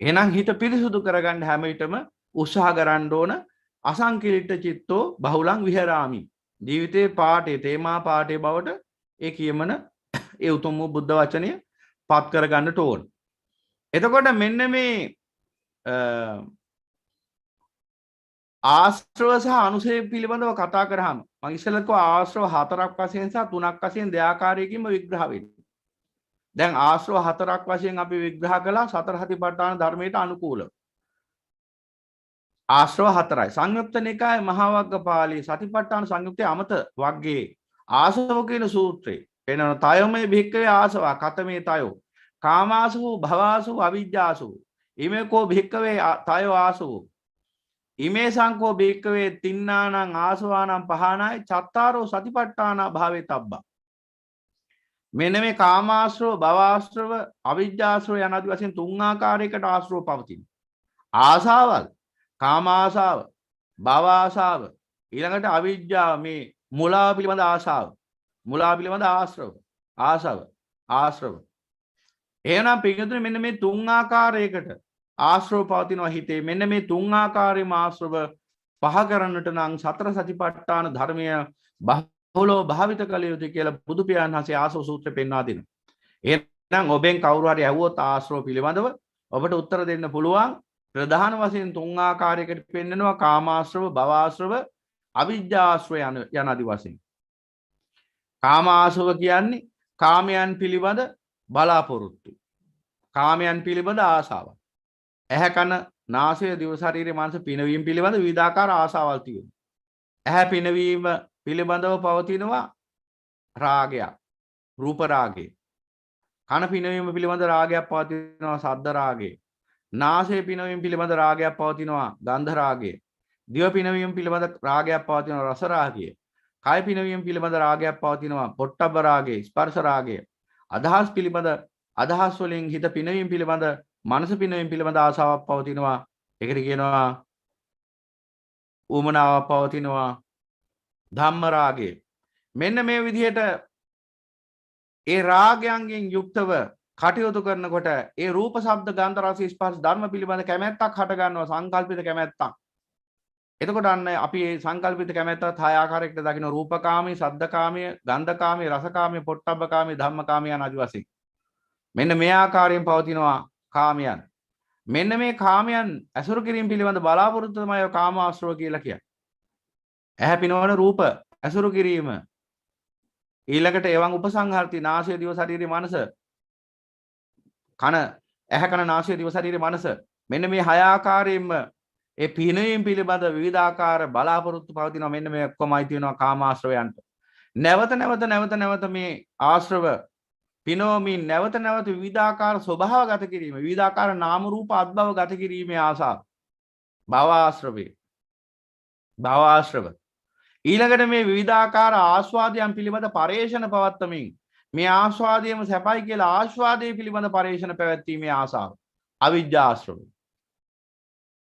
එහෙනම් හිත පිරිසුදු කරගන්න හැම විටම උත්සාහ කරන්න ඕන. අසංකීර්ණ චිත්තෝ බහුලං විහරාමි. ජීවිතේ පාඨයේ තේමා පාඨයේ බවට ඒ කියමන ඒ උතුම් වූ බුද්ධ වචනය පත් කරගන්නට ඕන. එතකොට මෙන්න මේ ආශ්‍රව සහ අනුසය පිළිබඳව කතා කරාම මම ඉස්සෙල්ලා කිව්වා ආශ්‍රව හතරක් වශයෙන් සහ තුනක් වශයෙන් දෙආකාරයකින්ම විග්‍රහ වෙනවා. දැන් ආශ්‍රව හතරක් වශයෙන් අපි විග්‍රහ කළා සතර සතිපට්ඨාන ධර්මයට අනුකූලව. ආශ්‍රව හතරයි. සංයුක්ත නිකායේ මහා වග්ගපාළී සතිපට්ඨාන සංයුක්තයේ අමත වග්ගයේ ආසව කියන සූත්‍රේ එනවා තයොමේ භික්කවේ ආසවා කතමේ තයෝ කාමාසු භවාසු අවිජ්ජාසු ඉමේකෝ භික්කවේ තයෝ ආසු ඉමේ සංකෝ භික්කවේ තින්නානං ආසවානං පහනාය චත්තාරෝ සතිපට්ඨාන භාවේ තබ්බා. මෙන්න මේ කාමාශ්‍රව භවාශ්‍රව අවිජ්ජාශ්‍රව යන ආදී වශයෙන් තුන් ආකාරයකට ආශ්‍රව පවතින. ආසාවල් කාමාශාව භවආශාව ඊළඟට අවිජ්ජාව මේ මුලාව පිළිබඳ ආශාව මුලාව පිළිබඳ ආශ්‍රව එහෙනම් පිටුතුනේ මෙන්න මේ තුන් ආකාරයකට ආශ්‍රව පවතිනවා හිතේ. මෙන්න මේ තුන් ආකාරයේම ආශ්‍රව පහ කරන්නට නම් සතර සතිපට්ඨාන ධර්මය බහුලව භාවිත කළ යුතුයි කියලා බුදු පියාණන් වහන්සේ ආශ්‍රව සූත්‍රය පෙන්වා දෙනවා. එහෙනම් ඔබෙන් කවුරු හරි ඇහුවොත් ආශ්‍රව පිළිබඳව ඔබට උත්තර දෙන්න පුළුවන්. ප්‍රධාන වශයෙන් තුන් ආකාරයකට පෙන්නනවා කාමාශ්‍රව භවආශ්‍රව අවිජ්ජාශ්‍රව යන ආදි වශයෙන්. කාමාශ්‍රව කියන්නේ කාමයන් පිළිබඳ බලාපොරොත්තු. කාමයන් පිළිබඳ ආශාව. ඇහැ කන නාසය දිව ශරීරය මනස පිනවීම පිළිබඳ විවිධාකාර ආශාවල් තියෙනවා. ඇහැ පිනවීම පිළිබඳව පවතිනවා රාගයක්. රූප රාගය. කන පිනවීම පිළිබඳ රාගයක් පවතිනවා සද්ද රාගය. නාසය පිනවීම පිළිබඳ රාගයක් පවතිනවා ගන්ධ රාගය. දිව පිනවීම පිළිබඳ රාගයක් පවතිනවා රස රාගය. කය පිනවීම පිළිබඳ රාගයක් පවතිනවා පොට්ටබ්බ රාගය ස්පර්ශ රාගය. අදහස් පිළිබඳ අදහස් වලින් හිත පිනවීම පිළිබඳ මනස පිනවීම පිළිබඳ ආසාවක් පවතිනවා. ඒකට කියනවා උමනාවක් පවතිනවා ධම්ම රාගය. මෙන්න මේ විදිහට ඒ රාගයන්ගෙන් යුක්තව කටයුතු කරනකොට ඒ රූප ශබ්ද ගන්ධ රස ස්පර්ශ ධර්ම පිළිබඳ කැමැත්තක් හට ගන්නවා සංකල්පිත කැමැත්තක්. එතකොට අන්න අපි මේ සංකල්පිත කැමැත්තත් හය ආකාරයකට දකින්න රූපකාමී, සද්දකාමී, ගන්ධකාමී, රසකාමී, පොට්ටබ්බකාමී, ධම්මකාමී යන ආදි වශයෙන්. මෙන්න මේ ආකාරයෙන් පවතිනවා කාමයන්. මෙන්න මේ කාමයන් අසුරු කිරීම පිළිබඳ බලාපොරොත්තු තමයි කාමාශ්‍රව කියලා කියන්නේ. ඇහැ පිනවන රූප අසුරු කිරීම. ඊළඟට එවන් උපසංහාර්ථී නාසය දිව ශරීරය මනස කන ඇහැ කන නාසය දිව ශරීරය මනස මෙන්න මේ හය ආකාරයෙන්ම ඒ පිනවීම පිළිබඳ විවිධාකාර බලාපොරොත්තු පවතිනවා. මෙන්න මේ ඔක්කොමයි තියෙනවා කාමාශ්‍රවයන්ට. නැවත නැවත මේ ආශ්‍රව පිනෝමින් නැවත නැවත විවිධාකාර ස්වභාව ගත කිරීම විවිධාකාර නාම රූප අත්භව ගත කිරීමේ ආසාව භවආශ්‍රව ඊළඟට මේ විවිධාකාර ආස්වාදයන් පිළිබඳ පරේෂණ පවත්වමින් මේ ආස්වාදයේම සැපයි කියලා ආස්වාදයේ පිළිබඳ පරේෂණ පැවැත්වීමේ ආසාව අවිජ්ජාශ්‍රව.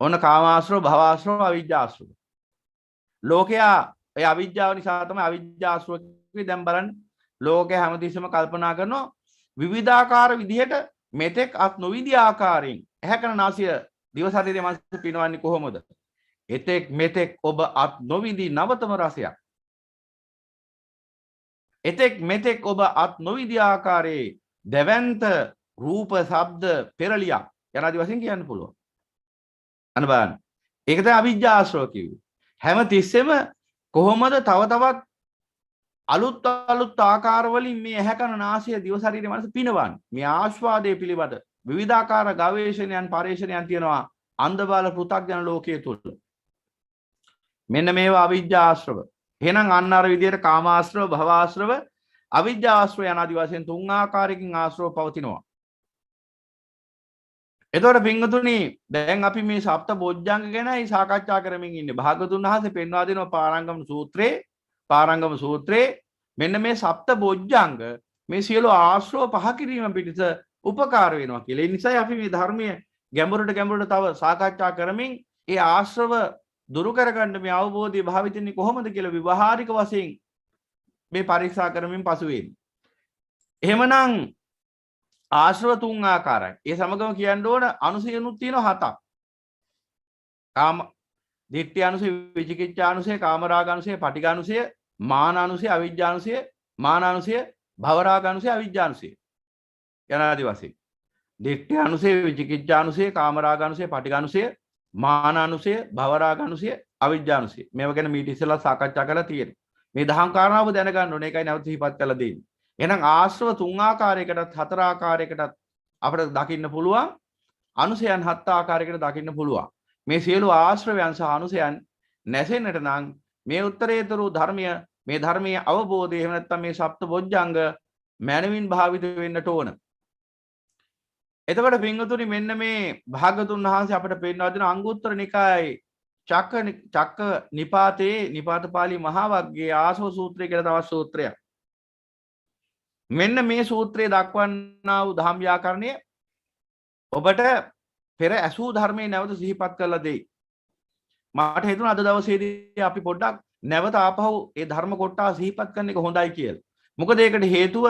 ඔන්න කාමාශ්‍රව භවආශ්‍රව අවිජ්ජාශ්‍රව. ලෝකයා ඒ අවිජ්ජාව නිසා තමයි අවිජ්ජාශ්‍රව කිව්වේ. දැන් බලන්න ලෝකේ හැමතිස්සෙම කල්පනා කරනවා විවිධාකාර විදිහට මෙතෙක් අත් නොවිදි ආකාරයෙන් ඇහැ කන නාසය දිව ශරීරය මනස පිනවන්නේ කොහොමද? එතෙක් මෙතෙක් ඔබ අත් නොවිදි නවතම රසයක්. එතෙක් මෙතෙක් ඔබ අත් නොවිදි ආකාරයේ දැවැන්ත රූප ශබ්ද පෙරලියක් යනාදී වශයෙන් කියන්න පුළුවන්. අන්න බලන්න. ඒක තමයි අවිජ්ජාශ්‍රව කිව්වේ. හැම තිස්සෙම කොහොමද තව තවත් අලුත් ආකාර වලින් මේ ඇහැ කන නාසය දිව ශරීරය මනස පිනවන්නේ. මේ ආස්වාදයේ පිළිබඳ විවිධාකාර ගවේෂණයන් පරීක්ෂණයන් තියෙනවා අන්ධබාල පෘථග්ජන ලෝකයේ තුල. මෙන්න මේවා අවිජ්ජාශ්‍රව. එහෙනම් අන්න අර විදිහට කාමාශ්‍රව, භවආශ්‍රව, අවිජ්ජාශ්‍රව යන ආදි වශයෙන් තුන් ආකාරයකින් ආශ්‍රව පවතිනවා. එතකොට පින්වතුනි දැන් අපි මේ සප්ත බොජ්ජංග ගැනයි සාකච්ඡා කරමින් ඉන්නේ. භාගතුන් වහන්සේ පෙන්වා දෙනවා පාරංගම සූත්‍රයේ මෙන්න මේ සප්ත බොජ්ජංග මේ සියලු ආශ්‍රව පහ කිරීම පිණිස උපකාර වෙනවා කියලා. ඒ නිසායි අපි මේ ධර්මයේ ගැඹුරට තව සාකච්ඡා කරමින් ඒ ආශ්‍රව දුරු කරගන්න මේ අවබෝධය භාවිතන්නේ කොහොමද කියලා විවහාරික වශයෙන් මේ පරීක්ෂා කරමින් පසු වෙන්නේ. එහෙමනම් ආශ්‍රව තුන් ආකාරයි. ඒ සමගම කියන්න ඕන අනුසයනුත් තියෙනවා 7ක්. කාම දිට්ඨියානුසය, විචිකිච්ඡානුසය, කාමරාගානුසය, පටිඝානුසය, මානානුසය, අවිජ්ජානුසය, මානානුසය, භවරාගානුසය, අවිජ්ජානුසය. යනාදී වශයෙන්. දිට්ඨියානුසය, විචිකිච්ඡානුසය, කාමරාගානුසය, පටිඝානුසය, මානානුසය, භවරාගානුසය, අවිජ්ජානුසය. මේවා ගැන මීට ඉස්සෙල්ලා සාකච්ඡා කරලා තියෙනවා. මේ දහම් කාරණාව දැනගන්න ඕනේ. ඒකයි නැවත සිහිපත් කරලා දෙන්නේ. එහෙනම් ආශ්‍රව තුන් ආකාරයකටත් හතර ආකාරයකටත් අපිට දකින්න පුළුවන්. අනුසයන් හත් ආකාරයකට දකින්න පුළුවන්. මේ සියලු ආශ්‍රවයන් සහ අනුසයන් නැසෙන්නට නම් මේ උත්තරීතර ධර්මය, මේ ධර්මයේ අවබෝධය, එහෙම නැත්නම් මේ සප්ත බොජ්ජංග මනවින් භාවිත වෙන්නට ඕන. එතකොට පින්වතුනි මෙන්න මේ භාගතුන් වහන්සේ අපිට පෙන්වා දෙන අංගුත්තර නිකායේ චක්ක නිපාතේ නිපාත පාළි මහා වග්ගයේ ආසව සූත්‍රය කියලා තවත් සූත්‍රයක්. මෙන්න මේ සූත්‍රයේ දක්වන්නා වූ ධම් ව්‍යාකරණය ඔබට පෙර ඇසූ ධර්මයේ නැවත සිහිපත් කරලා දෙයි. මට හිතුණා අද දවසේදී අපි පොඩ්ඩක් නැවත ආපහු ඒ ධර්ම කොටස සිහිපත් කරන එක හොඳයි කියලා. මොකද ඒකට හේතුව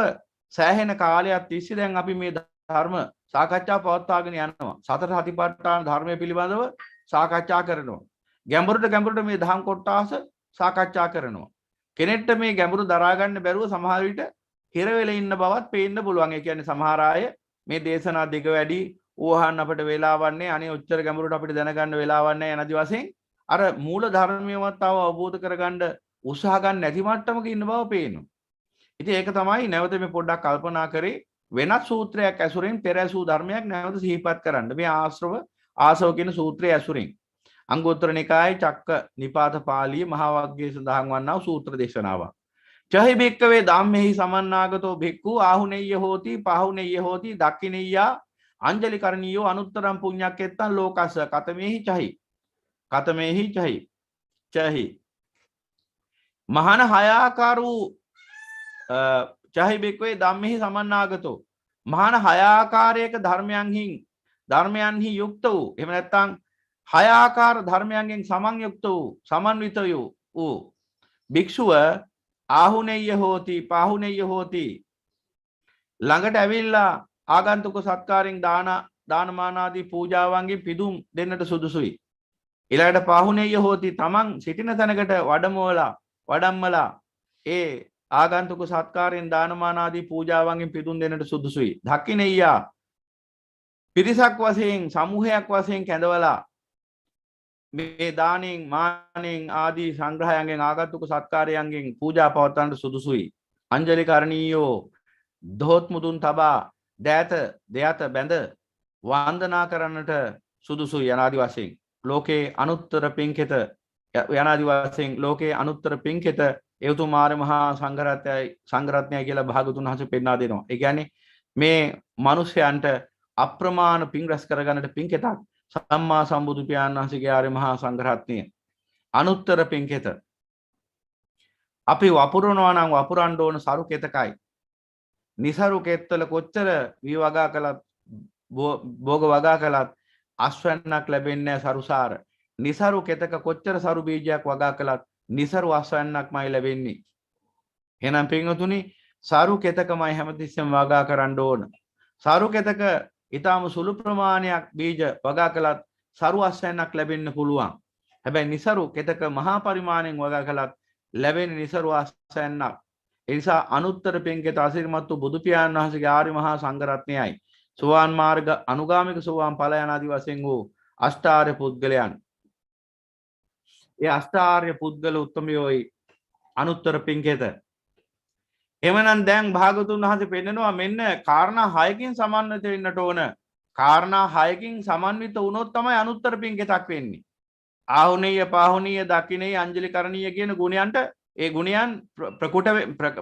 සෑහෙන කාලයක් තිස්සේ දැන් අපි මේ ධර්ම සාකච්ඡා පවත්වාගෙන යනවා. සතර සතිපට්ඨාන ධර්මයේ පිළිබඳව සාකච්ඡා කරනවා. ගැඹුරට මේ ධම් කොටස සාකච්ඡා කරනවා. කෙනෙක්ට මේ ගැඹුරු දරා ගන්න බැරුව සමහර විට හිර වෙලා ඉන්න බවත් පේන්න පුළුවන්. ඒ කියන්නේ සමහර අය මේ දේශනා දෙක වැඩි ඕහන් අපිට වෙලාවක් නැහැ. අනේ ඔච්චර ගැඹුරට අපිට දැනගන්න වෙලාවක් නැහැ යනදි වශයෙන් අර මූල ධර්මියවත් තව අවබෝධ කරගන්න උත්සාහ ගන්න නැති මට්ටමක ඉන්න බව පේනවා. ඉතින් ඒක තමයි නැවත මේ පොඩ්ඩක් කල්පනා කරේ වෙනත් සූත්‍රයක් ඇසුරින් පෙර ඇසූ ධර්මයක් නැවත සිහිපත් කරන්න. මේ ආසව කියන සූත්‍රයේ ඇසුරින් අංගුත්තර නිකායේ චක්ක නිපාත පාළියේ මහා වග්ගයේ සඳහන් වන්නා වූ සූත්‍ර දේශනාවක්. චහි භික්කවේ ධම්මෙහි සමන්නාගතෝ භික්ඛු ආහුනේය හෝති පාහුනේය හෝති දක්ඛිනේයා අංජලි කරණීයෝ අනුත්තරම් පුඤ්ඤක්කෙත්තං ලෝකස්ස කතමේහි චහි කතමේහි චහි මහාන හය ආකාර වූ චහි භික්කවේ ධම්මෙහි සමන්නාගතෝ මහාන හය ආකාරයක ධර්මයන්හි යුක්ත වූ එහෙම නැත්නම් හය ආකාර ධර්මයන්ගෙන් සමන්යුක්ත වූ සමන්විත වූ භික්ෂුව ආහුනේය හෝති පාහුනේය හෝති ළඟට ඇවිල්ලා ආගන්තුක සත්කාරයෙන් දානමාන ආදී පූජාවන්ගෙන් පිදුම් දෙන්නට සුදුසුයි. ඊළඟට පාහුනේය හෝති තමන් සිටින තැනකට වඩම්මලා ඒ ආගන්තුක සත්කාරයෙන් දානමාන ආදී පූජාවන්ගෙන් පිදුම් දෙන්නට සුදුසුයි. දක්ඛිනේයා පිරිසක් වශයෙන් සමූහයක් වශයෙන් කැඳවලා මේ දානෙන් මානෙන් ආදී සංග්‍රහයන්ගෙන් ආගන්තුක සත්කාරයන්ගෙන් පූජා පවත්වන්නට සුදුසුයි. අංජලි කරණීයෝ දොහොත් මුදුන් තබා දෙයත බැඳ වන්දනා කරන්නට සුදුසුයි යනාදි වශයෙන් ලෝකේ අනුත්තර පින්කෙත යනාදි වශයෙන් ලෝකේ අනුත්තර පින්කෙත එවතුමාර මහා සංඝරත්නයයි කියලා භාගතුන් වහන්සේ පෙන්වා දෙනවා. ඒ කියන්නේ මේ මිනිසයන්ට අප්‍රමාණ පින් රැස් කරගන්නට පින්කෙතක් සම්මා සම්බුදු පියාණන් වහන්සේගේ ආර්ය මහා සංඝරත්නය අනුත්තර පින්කෙත. අපි වපුරනවා නම් වපුරන්න ඕන සරු කෙතකයි. නිසරු කෙත්තල කොච්චර වී වගා කළත් භෝග වගා කළත් අස්වැන්නක් ලැබෙන්නේ සරුසාර. නිසරු කෙතක කොච්චර සරු බීජයක් වගා කළත් නිසරු අස්වැන්නක්මයි ලැබෙන්නේ. එහෙනම් පින්වතුනි සරු කෙතකමයි හැමතිස්සෙම වගා කරන්න ඕන. සරු කෙතක ඊටාම සුළු ප්‍රමාණයක් බීජ වගා කළත් සරු අස්වැන්නක් ලැබෙන්න පුළුවන්. හැබැයි නිසරු කෙතක මහා පරිමාණයෙන් වගා කළත් ලැබෙන්නේ නිසරු අස්වැන්නක්. ඒ නිසා අනුත්තර පින්කෙත අසිරිමත් වූ බුදු පියාණන් වහන්සේගේ ආර්ය මහා සංඝරත්නයයි සෝවාන් මාර්ග අනුගාමික සෝවාන් ඵල යනාදී වශයෙන් වූ අෂ්ටාර්ය පුද්ගලයන්. ඒ අෂ්ටාර්ය පුද්ගල උත්තමයෝයි අනුත්තර පින්කෙත. එමනම් දැන් භාගතුන් වහන්සේ පෙන්නනවා මෙන්න කාරණා 6කින් සමන්විත වෙන්නට ඕන. කාරණා 6කින් සමන්විත වුණොත් තමයි අනුත්තර පින්කෙතක් වෙන්නේ. ආහුනීය පාහුනීය දක්ඛිනීය අංජලි කරණීය කියන ගුණයන්ට ඒ ගුණයන්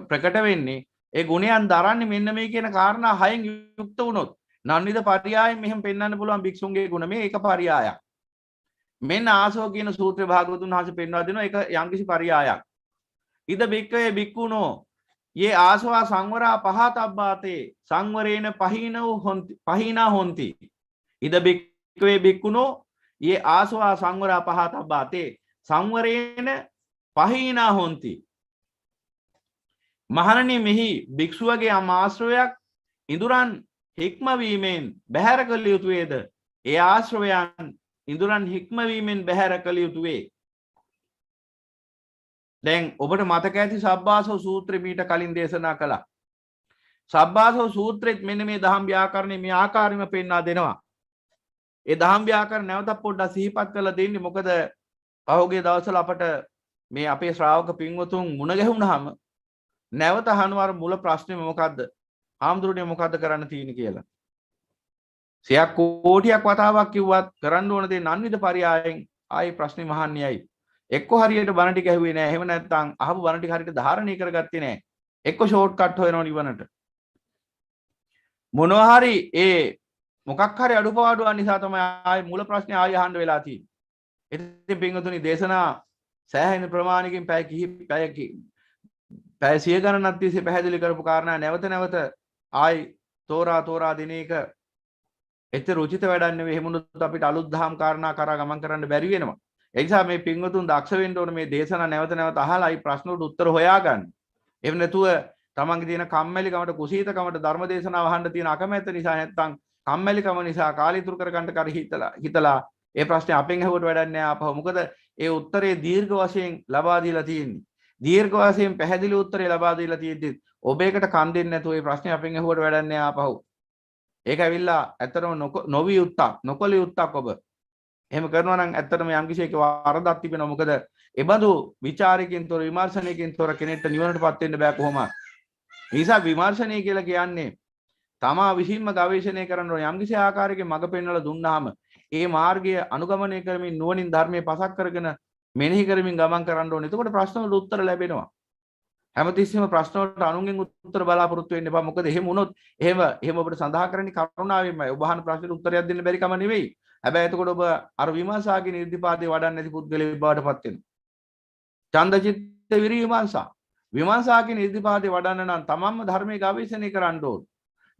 ප්‍රකට වෙන්නේ ඒ ගුණයන් දරන්නේ මෙන්න මේ කියන කාරණා 6න් යුක්ත වුණොත්. නන්විද පරියායෙන් මෙහෙම පෙන්වන්න පුළුවන් භික්ෂුන්ගේ ගුණ මේ එක පරියායක්. මෙන්න ආසව කියන සූත්‍රය භාගතුන් වහන්සේ පෙන්වා දෙනවා ඒක යම්කිසි පරියායක්. ඉද බික්කවේ බික්කුණෝ යේ ආසවා සංවරා පහතබ්බාතේ සංවරේන පහිනා හොಂತಿ. ඉද බික්කවේ බික්කුණෝ යේ ආසවා සංවරා පහතබ්බාතේ සංවරේන පහිනා හොಂತಿ. මහණනි මෙහි භික්ෂුවගේ ආශ්‍රවයක් ඉඳුරන් හික්මවීමෙන් බැහැර කළ යුතු වේද? ඒ ආශ්‍රවයන් ඉඳුරන් හික්මවීමෙන් බැහැර කළ යුතු වේ. දැන් ඔබට මතක ඇති සබ්බාසව සූත්‍රය මීට කලින් දේශනා කළා. සබ්බාසව සූත්‍රෙත් මෙන්න මේ දහම් ව්‍යාකරණය මේ ආකාරයෙන්ම පෙන්වා දෙනවා. ඒ දහම් ව්‍යාකරණ නැවතත් පොඩ්ඩක් සිහිපත් කරලා දෙන්නේ. මොකද පහුගිය දවස්වල අපට මේ අපේ ශ්‍රාවක පින්වතුන් මුණ ගැහුණාම නැවත අහනවා මුල ප්‍රශ්නේ මොකද්ද? ආම්දුරනේ මොකද්ද කරන්න තියෙන්නේ කියලා. සියක් කෝටියක් වතාවක් කිව්වත් කරන්න ඕන දේ නන්විද පරියායෙන් ආයි ප්‍රශ්නේ මහන්නේයි. එක්ක හරියට බණ ටික ඇහුවේ නැහැ. එහෙම නැත්නම් අහපු බණ ටික හරියට ධාරණය කරගත්තේ නැහැ. එක්ක ෂෝට් කට් හොයනවා නිවනට. මොනවා හරි ඒ මොකක් හරි අඩුපාඩුවක් නිසා තමයි ආයි මූල ප්‍රශ්නේ ආයි අහන්න වෙලා තියෙන්නේ. ඉතින් පින්වතුනි දේශනා සෑහෙන ප්‍රමාණයකින් පැය 100 ගණනක් තිස්සේ පැහැදිලි කරපු කාරණා නැවත නැවත ආයි තෝරා දින එක එච්චර උචිත වැඩක් නෙවෙයි. එහෙමුණොත් අපිට අලුත් දහම් කාරණා කරා ගමන් කරන්න බැරි වෙනවා. ඒ නිසා මේ පින්වතුන් දක්ෂ වෙන්න ඕනේ මේ දේශනා නැවත නැවත අහලායි ප්‍රශ්න වලට උත්තර හොයාගන්න. එහෙම නැතුව තමන්ගේ තියෙන කම්මැලිකමට කුසීතකමට ධර්ම දේශනාව අහන්න තියෙන අකමැත්ත නිසා නැත්තම් කම්මැලිකම නිසා කාලය ඉතුරු කරගන්න කර හිතලා ඒ ප්‍රශ්නේ අපෙන් අහුවට වැඩක් නෑ ආපහු. මොකද ඒ උත්තරේ දීර්ඝ වශයෙන් ලබා දීලා තියෙන්නේ. දීර්ඝ වශයෙන් පැහැදිලි උත්තරේ ලබා දීලා තියෙද්දි ඔබ ඒකට කන් දෙන්නේ නැතුව ඒ ප්‍රශ්නේ අපෙන් අහුවට වැඩක් නෑ ආපහු. ඒක ඇවිල්ලා ඇත්තටම නොවි යුත්තක් නොකල යුත්තක් ඔබ. එහෙම කරනවා නම් ඇත්තටම යම්කිසි එක වරදක් තිබෙනවා. මොකද ඒ බඳු ਵਿਚාරයකින් තොර විමර්ශනයකින් තොර කෙනෙක්ට නිවනටපත් වෙන්න බෑ කොහොමද? නිසා විමර්ශනය කියලා කියන්නේ තමා විසින්ම ගවේෂණය කරන යම්කිසි ආකාරයකින් මඟ පෙන්වලා දුන්නාම ඒ මාර්ගය අනුගමනය කරමින් නුවණින් ධර්මයේ පසක් කරගෙන මෙනෙහි කරමින් ගමන් කරන්න ඕනේ. එතකොට ප්‍රශ්න වලට උත්තර ලැබෙනවා. හැමතිස්සෙම ප්‍රශ්න වලට අනුන්ගෙන් උත්තර බලාපොරොත්තු වෙන්න එපා. මොකද එහෙම වුණොත් එහෙම ඔබට සඳහා කරන්නේ කරුණාවෙන්මයි. ඔබ අහන ප්‍රශ්නෙට උත්තරයක් දෙන්න බැරි කම නෙවෙයි. හැබැයි එතකොට ඔබ අර විමර්ශාගේ නිර්දිපාතේ වඩන්නේ නැති පුද්ගලයෙක් බවට පත් වෙනවා. ඡන්දචිත්ත විරිවිමර්ශා. විමර්ශාගේ නිර්දිපාතේ වඩන්න නම් තමන්ම ධර්මයේ ගවේෂණය කරන්න ඕන.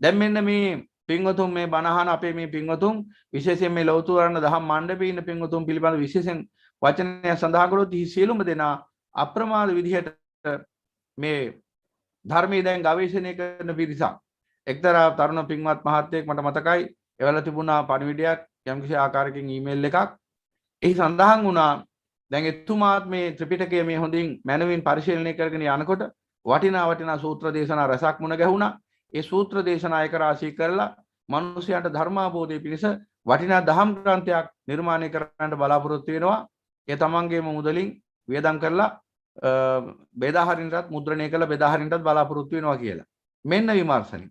දැන් මෙන්න මේ පින්වතුන් මේ බණහන අපේ මේ පින්වතුන් විශේෂයෙන් මේ ලෞතුරණ දහම් මණ්ඩපයේ ඉන්න පින්වතුන් පිළිබඳ විශේෂයෙන් වචනය සඳහන් කළොත් සියලුම දෙනා අප්‍රමාද විදිහට මේ ධර්මයේ දැන් ගවේෂණය කරන පිරිසක්. එක්තරා තරුණ පින්වත් මහත්තයෙක් මට මතකයි එවලා තිබුණා පණිවිඩයක් යම්කිසි ආකාරයකින් ඊමේල් එකක්. එහි සඳහන් වුණා දැන් එතුමාත් මේ ත්‍රිපිටකය මේ හොඳින් මනවින් පරිශීලනය කරගෙන යනකොට වටිනා සූත්‍ර දේශනා රසක් මුණ ගැහුණා. ඒ සූත්‍ර දේශනා එක රාශී කරලා මිනිසයාට ධර්මාබෝධය පිණිස වටිනා දහම් ග්‍රන්ථයක් නිර්මාණය කරන්න බලාපොරොත්තු වෙනවා. ඒ තමන්ගේම මුදලින් වියදම් කරලා බෙදා හරින්නටත් මුද්‍රණය කරලා බෙදා හරින්නටත් බලාපොරොත්තු වෙනවා කියලා. මෙන්න විමර්ශනය.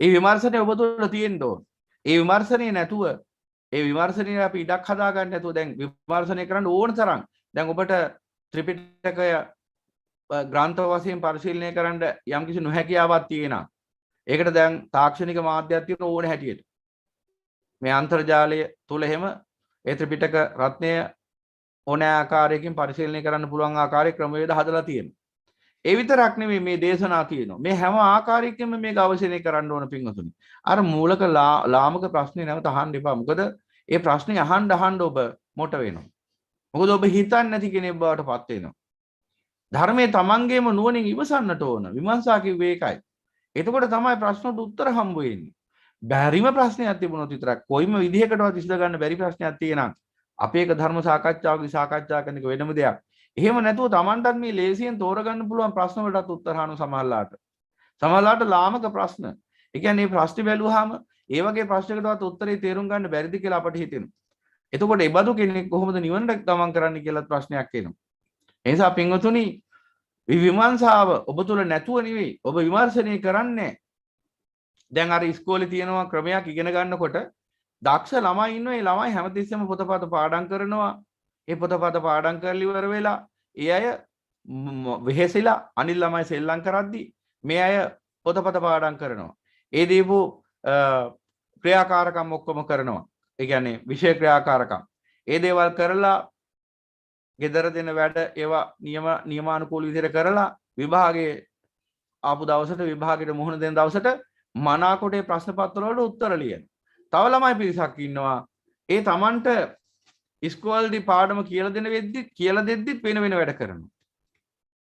ඒ විමර්ශනය ඔබ තුළ තියෙන්න ඕන. ඒ විමර්ශනය නැතුව ඒ විමර්ශනයේ අපි ඉඩක් හදා ගන්න නැතුව දැන් විමර්ශනය කරන්න ඕන තරම් දැන් ඔබට ත්‍රිපිටකය ග්‍රන්ථ වශයෙන් පරිශීලනය කරන්න යම්කිසි නොහැකියාවක් තියෙනවා. ඒකට දැන් තාක්ෂණික මාධ්‍යයක් තියෙන ඕන හැටියට මේ අන්තර්ජාලය තුල එහෙම ඒ ත්‍රිපිටක රත්නය ඕන ආකාරයකින් පරිශීලනය කරන්න පුළුවන් ආකාරයේ ක්‍රමවේද හදලා තියෙනවා. ඒ විතරක් නෙමෙයි මේ දේශනා තියෙනවා. මේ හැම ආකාරයකින්ම මේක අවශ්‍යනේ කරන්න ඕන පින්වතුනි. අර මූලික ලාමක ප්‍රශ්නේ නැවත අහන්න එපා. මොකද ඒ ප්‍රශ්නේ අහන්න ඔබ මොට වෙනවා. මොකද ඔබ හිතන්නේ නැති කෙනෙක් බවට පත් වෙනවා. ධර්මයේ තමන්ගේම නුවණින් ඉවසන්නට ඕන. විමර්ශා කිව්වේ ඒකයි. එතකොට තමයි ප්‍රශ්නට උත්තර හම්බ වෙන්නේ. බැරිම ප්‍රශ්නයක් තිබුණොත් විතරක් කොයිම විදිහකටවත් විසඳ ගන්න බැරි ප්‍රශ්නයක් තියෙනවා. අපි ඒක ධර්ම සාකච්ඡාවකදී සාකච්ඡා කරන එක වෙනම දෙයක්. එහෙම නැතුව තමන්ටත් මේ ලේසියෙන් තෝරගන්න පුළුවන් ප්‍රශ්න වලටත් උත්තර හානු සමහරලාට ලාමක ප්‍රශ්න. ඒ කියන්නේ මේ ප්‍රශ්න බැලුවාම ඒ වගේ ප්‍රශ්නයකටවත් උත්තරේ තේරුම් ගන්න බැරිද කියලා අපට හිතෙනවා. එතකොට ඒ බඳු කෙනෙක් කොහොමද නිවනට ගමන් කරන්න කියලා ප්‍රශ්නයක් එනවා. ඒ නිසා පින්වතුනි විමර්ශාව ඔබ තුල නැතුව නෙවෙයි ඔබ විමර්ශනය කරන්නේ. දැන් අර ඉස්කෝලේ තියෙනවා ක්‍රමයක් ඉගෙන ගන්නකොට දක්ෂ ළමයි ඉන්නවා. ඒ ළමයි හැමතිස්සෙම පොතපත පාඩම් කරනවා. ඒ පොතපත පාඩම් කරලා ඉවර වෙලා ඒ අය වෙහෙසිලා අනිල් ළමයි සෙල්ලම් කරද්දි මේ අය පොතපත පාඩම් කරනවා. ඒ දීපු ක්‍රියාකාරකම් ඔක්කොම කරනවා. ඒ කියන්නේ විෂය ක්‍රියාකාරකම්. ඒ දේවල් කරලා ගෙදර දෙන වැඩ ඒවා නියමානුකූල විදිහට කරලා විභාගයේ ආපු දවසට විභාගයට මුහුණ දෙන දවසට මනාකොටේ ප්‍රශ්න පත්‍ර වලට උත්තර ලියන. තව ළමයි පිරිසක් ඉන්නවා. ඒ Tamanට ඉස්කෝලේදී පාඩම කියලා දෙද්දිත් වෙන වැඩ කරනවා.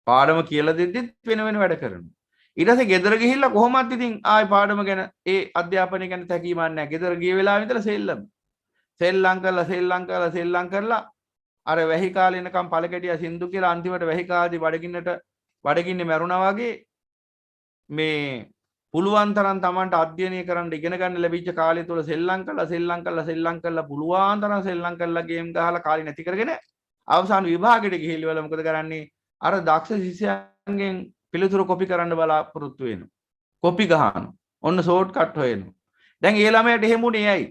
පාඩම කියලා දෙද්දිත් වෙන වැඩ කරනවා. ඊට පස්සේ ගෙදර ගිහිල්ලා කොහොමද ඉතින් ආයි පාඩම ගැන ඒ අධ්‍යාපනය ගැන තැකීමක් නැහැ. ගෙදර ගිය වෙලාවෙ ඉඳලා සෙල්ලම් කරලා අර වැහි කාලේ එනකම් පළකැටියා සින්දු කියලා අන්තිමට වැහි කාලේදී බඩගින්නේ මැරුණා වගේ මේ පුළුවන් තරම් Tamanට අධ්‍යයනය කරන්න ඉගෙන ගන්න ලැබිච්ච කාලය තුල සෙල්ලම් කරලා පුළුවන් තරම් සෙල්ලම් කරලා ගේම් ගහලා කාලේ නැති කරගෙන අවසාන විභාගෙට ගිහිල්ලා මොකද කරන්නේ? අර දක්ෂ ශිෂ්‍යයන්ගෙන් පිළිතුරු කොපි කරන්න බලාපොරොත්තු වෙනවා. කොපි ගහනවා. ඔන්න ෂෝට් කට් හොයනවා. දැන් ඒ ළමයාට එහෙමුනේ ඇයි?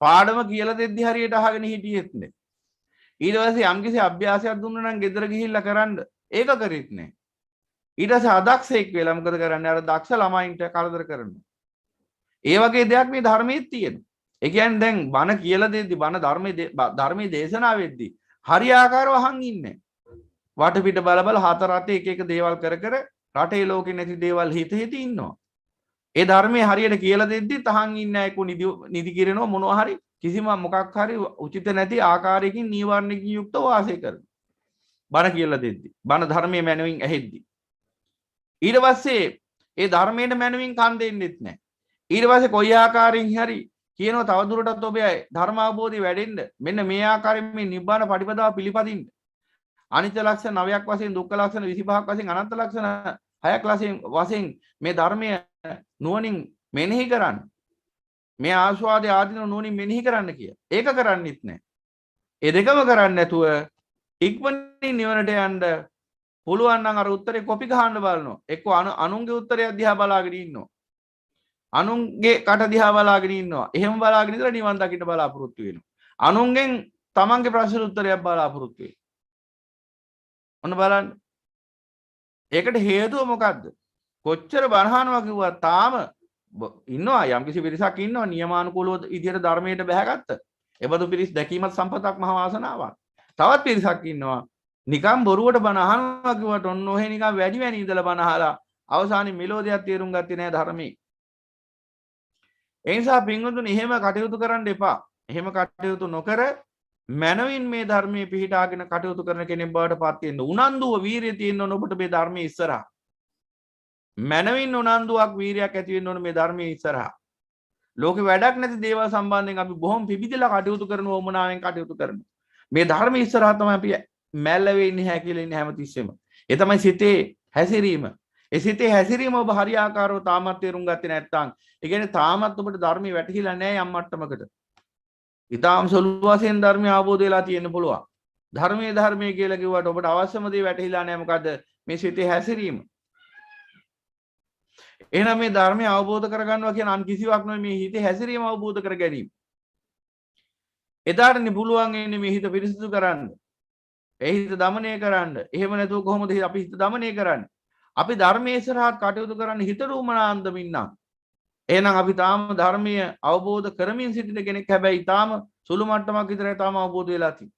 පාඩම කියලා දෙද්දි හරියට අහගෙන හිටියෙත් නෑ. ඊට පස්සේ යම්කිසි අභ්‍යාසයක් දුන්නා නම් ගෙදර ගිහිල්ලා කරන්න ඒක කරිත් නෑ. ඊට පස්සේ අදක්ෂයෙක් වෙලා මොකද කරන්නේ? අර දක්ෂ ළමයින්ට කරදර කරනවා. ඒ වගේ දෙයක් මේ ධර්මයේ තියෙනවා. ඒ කියන්නේ දැන් බණ කියලා දෙද්දි බණ ධර්මයේ දේශනා වෙද්දි හරියාකාරව අහන් ඉන්නේ. වටපිට බල හතර අතේ එක දේවල් කර රටේ ලෝකේ නැති දේවල් හිත ඉන්නවා. ඒ ධර්මයේ හරියට කියලා දෙද්දි තහන් ඉන්නේ අයකු නිදි කිරෙනවා මොනවා හරි කිසිම මොකක් හරි උචිත නැති ආකාරයකින් නීවරණකින් යුක්තව වාසය කරනවා. බණ කියලා දෙද්දි. බණ ධර්මයේ මනවින් ඇහෙද්දි. ඊට පස්සේ ඒ ධර්මයට මනවින් කන් දෙන්නෙත් නැහැ. ඊට පස්සේ කොයි ආකාරයෙන් හරි කියනවා තවදුරටත් ඔබේ ධර්ම අවබෝධය වැඩෙන්න මෙන්න මේ ආකාරයෙන් මේ නිබ්බාන පටිපදාව පිළිපදින්න. අනිත්‍ය ලක්ෂණ 9ක් වශයෙන් දුක්ඛ ලක්ෂණ 25ක් වශයෙන් අනන්ත ලක්ෂණ 6ක් වශයෙන් මේ ධර්මය නුවණින් මෙනෙහි කරන්න. මේ ආස්වාදයේ ආදීන නුවණින් මෙනෙහි කරන්න කිය. ඒක කරන්නෙත් නැහැ. ඒ දෙකම කරන්නේ නැතුව ඉක්මනින් නිවනට යන්න පුළුවන් නම් අර උත්තරේ කොපි ගහන්න බලනවා. එක්ක අනුන්ගේ උත්තරය දිහා බලාගෙන ඉන්නවා. අනුන්ගේ කට දිහා බලාගෙන ඉන්නවා. එහෙම බලාගෙන ඉඳලා නිවන් දකින්න බලාපොරොත්තු වෙනවා. අනුන්ගෙන් තමන්ගේ ප්‍රශ්න උත්තරයක් බලාපොරොත්තු වෙනවා. ඔන්න බලන්න. ඒකට හේතුව මොකද්ද? කොච්චර බණහනවා කිව්වත් තාම ඉන්නවා යම්කිසි පිරිසක් ඉන්නවා නියමානුකූලව විදියට ධර්මයට බැහැගත්ත. ඒබඳු පිරිස් දැකීමත් සම්පතක් මහ වාසනාවක්. තවත් පිරිසක් ඉන්නවා නිකම් බොරුවට බණ අහනවා කිව්වට ඔන්න ඔහෙ නිකම් වැඩි වැඩි ඉඳලා බණ අහලා අවසානයේ මෙලෝදියක් තේරුම් ගත්තේ නැහැ ධර්මයේ. ඒ නිසා පින්වතුනි එහෙම කටයුතු කරන්න එපා. එහෙම කටයුතු නොකර මනවින් මේ ධර්මයේ පිහිටාගෙන කටයුතු කරන කෙනෙක් බවට පත් වෙන්න උනන්දුව වීරිය තියෙන්න ඕන ඔබට මේ ධර්මයේ ඉස්සරහා. මනවින් උනන්දුවක් වීරියක් ඇති වෙන්න ඕන මේ ධර්මයේ ඉස්සරහා. ලෝකේ වැඩක් නැති දේවල් සම්බන්ධයෙන් අපි බොහොම පිපිදලා කටයුතු කරන ඕමනාවෙන් කටයුතු කරනවා. මේ ධර්මයේ ඉස්සරහා තමයි අපි මැල්ල වෙන්නේ හැකිලා ඉන්නේ හැමතිස්සෙම. ඒ තමයි සිතේ හැසිරීම. ඒ සිතේ හැසිරීම ඔබ හරියාකාරව තාමත් තේරුම් ගත්තේ නැත්නම් ඒ කියන්නේ තාමත් ඔබට ධර්මයේ වැටහිලා නැහැ යම් මට්ටමකට. ඊටාම් සොළු වශයෙන් ධර්මය අවබෝධ වෙලා තියෙන්න පුළුවන්. ධර්මයේ කියලා කිව්වට ඔබට අවශ්‍යම දේ වැටහිලා නැහැ මොකද? මේ සිතේ හැසිරීම. එහෙනම් මේ ධර්මය අවබෝධ කරගන්නවා කියන අන් කිසිවක් නෙවෙයි මේ හිතේ හැසිරීම අවබෝධ කර ගැනීම. එදාටනේ පුළුවන් වෙන්නේ මේ හිත පිරිසිදු කරන්න. ඒ හිත দমনය කරන්න. එහෙම නැතුව කොහොමද අපි හිත দমনය කරන්නේ? අපි ධර්මයේ ඉස්සරහට කටයුතු කරන්න හිත රූමනාන්දමින් නම් එහෙනම් අපි තාම ධර්මීය අවබෝධ කරමින් සිටින කෙනෙක් හැබැයි තාම සුළු මට්ටමක් විතරයි තාම අවබෝධ වෙලා තියෙන්නේ.